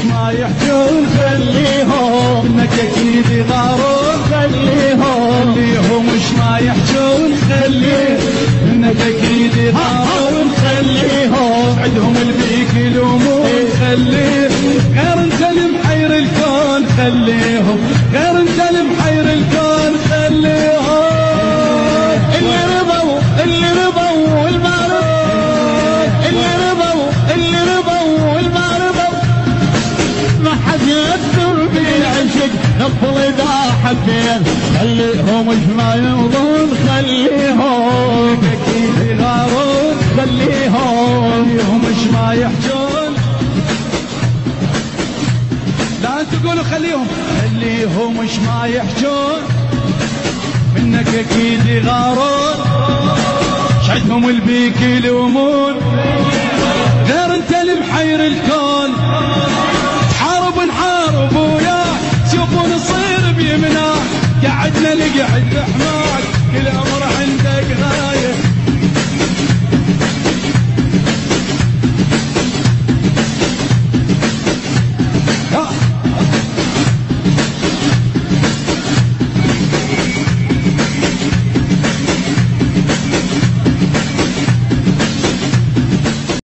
ما يحجون خليهم، انك اكيد يغارون خليهم وش ما يحجون خليهم، انك اكيد يغارون خليهم، عندهم البيك يلومون خليهم، غير انت المحير الكون خليهم، غير انت المحير الكون خليهم. اللي رضوا والما رضوا، اللي رضوا والما رضوا، ما حد يقدر بالعشق نفضل اذا حبين، خليهم وش ما يرضون خليهم، اكيد يغارون خليهم وش ما يحجون. لا تقولوا خليهم وش ما يحجون، منك اكيد يغارون، شعدهم البيك يلومون، غير انت المحير الكون، تحارب نحارب وياك، شوفوا نصير بيمناك، قعدنا نقعد بحماك كل امر